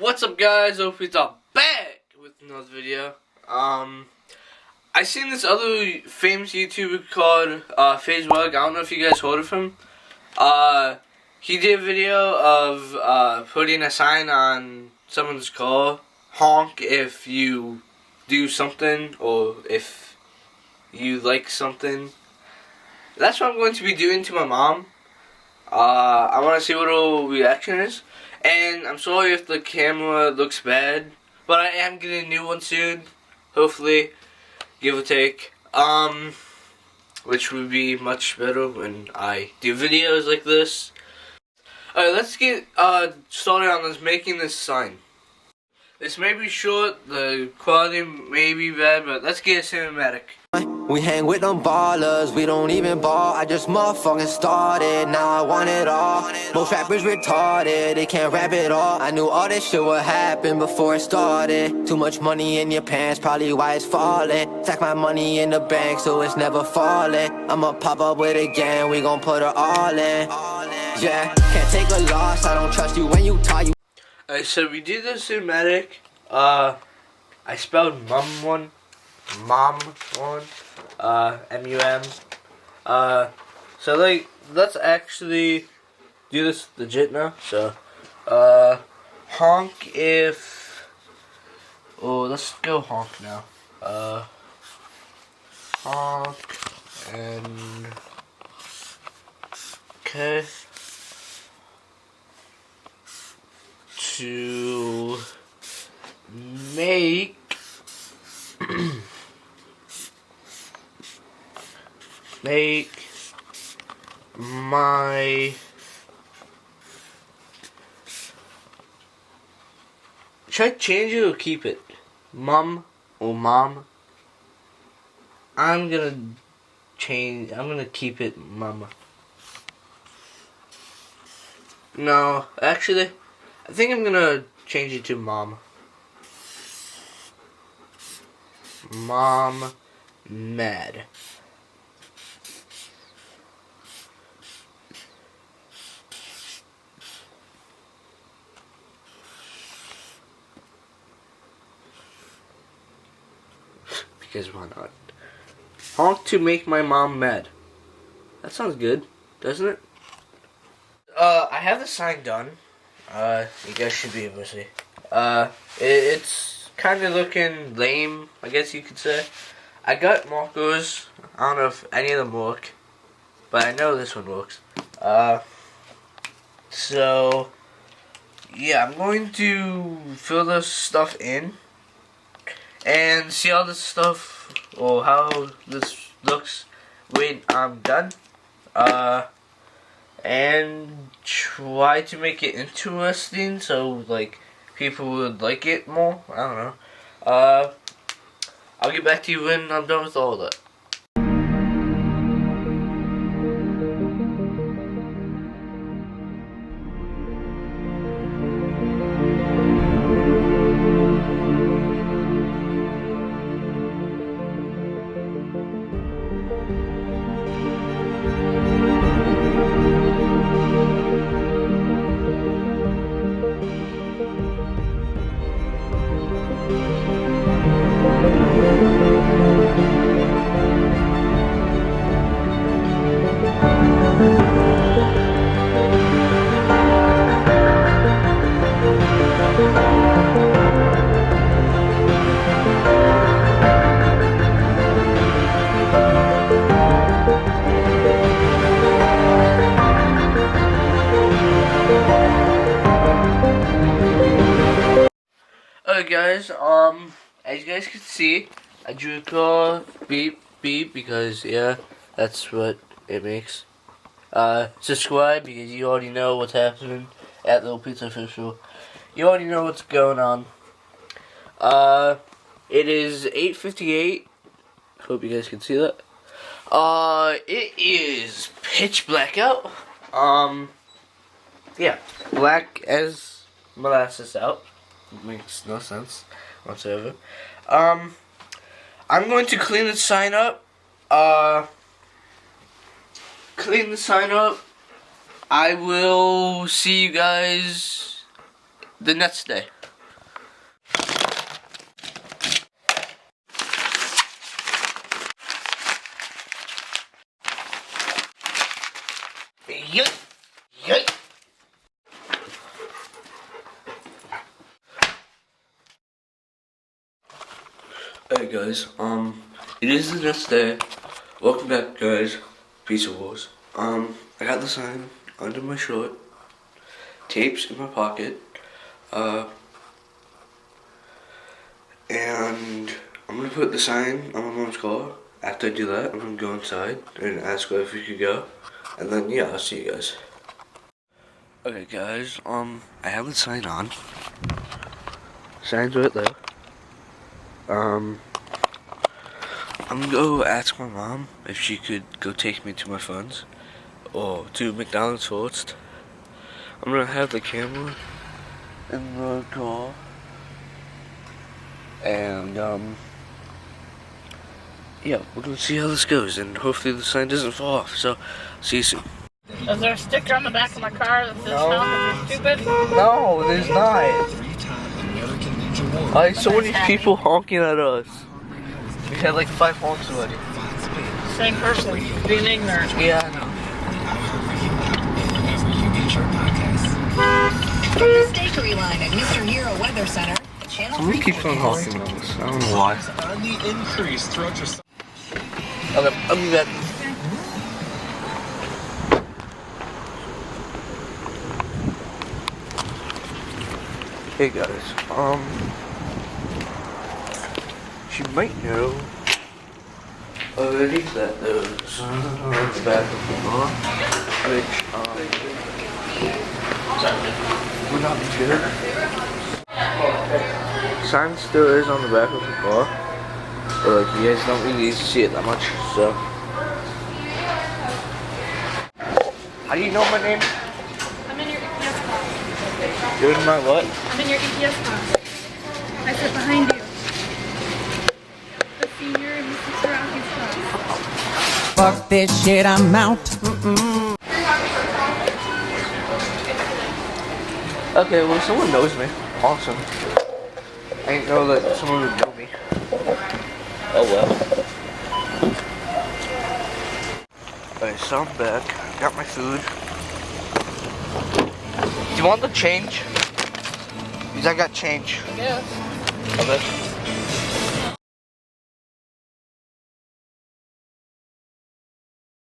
What's up, guys? Hope it's back with another video. I seen this other famous YouTuber called FaZe Wug. I don't know if you guys heard of him. He did a video of putting a sign on someone's car, honk if you do something or if you like something. That's what I'm going to be doing to my mom. I want to see what her reaction is. And I'm sorry if the camera looks bad, but I am getting a new one soon, hopefully, give or take. Which would be much better when I do videos like this. Alright, let's get started on this, making this sign. This may be short, the quality may be bad, but let's get a cinematic. We hang with them ballers, we don't even ball. I just motherfucking started, now I want it all. Most rappers retarded, they can't rap it all. I knew all this shit would happen before it started. Too much money in your pants, probably why it's falling. Stack my money in the bank so it's never falling. I'ma pop up with it again, we gon' put her all in. Yeah, can't take a loss, I don't trust you when you talk. Alright, so we did the cinematic. I spelled mom one, M-U-M. So like, let's actually do this legit now. So, honk if, oh, let's go honk now. Honk, and, okay. To make my should I change it or keep it? Mom or mom? I'm gonna keep it mama. No, actually I think I'm gonna change it to mom. Mom mad. Because why not? Honk to make my mom mad. That sounds good, doesn't it? I have the sign done. You guys should be able to see. It's kind of looking lame, I guess you could say. I got markers. I don't know if any of them work, but I know this one works. So yeah, I'm going to fill this stuff in and see how this stuff or how this looks when I'm done. And try to make it interesting so like people would like it more. I don't know. I'll get back to you when I'm done with all of that. Alright guys, as you guys can see, I drew a car, beep, beep, because, yeah, that's what it makes. Subscribe, because you already know what's happening at Little Pizza Official. You already know what's going on. It is 8:58, hope you guys can see that. It is pitch black out. Yeah, black as molasses out. Makes no sense whatsoever. I'm going to clean the sign up. I will see you guys the next day. Yeet! Yeet! Hey guys, it is the next day. Welcome back, guys. Pizza Wars. I got the sign under my shirt, tapes in my pocket, and I'm gonna put the sign on my mom's car. After I do that, I'm gonna go inside and ask her if we could go, and then yeah, I'll see you guys. Okay, guys. I have the sign on. Sign's right there. I'm gonna go ask my mom if she could go take me to my friends or to McDonald's first. I'm gonna have the camera in the car and yeah, we're gonna see how this goes and hopefully the sign doesn't fall off. So, see you soon. Is there a sticker on the back of my car that says Honk if you're stupid? No, there's not. I saw these people honking at us. We had like 5 honks already. Same person, being ignorant. Yeah, I know. From the Stakery line at Mr. Hero Weather Center, Channel Somebody keeps on honking at us. I don't know why. Okay, I'll be back. Hey guys, she might know already that there's on the back of the car, which, would not be good. Sign still is on the back of the car, but like, you guys don't really see it that much, so. How do you know my name? I'm in your EPS box. You're in my what? I'm in your EPS box. I sit behind you. The senior and Mr. Sarowski's class. Fuck this shit, I'm out. Okay, well, someone knows me. Awesome. I didn't know that someone would know me. Oh well. Okay, so I'm back. Got my food. Do you want the change? Because I got change. Yes. Okay.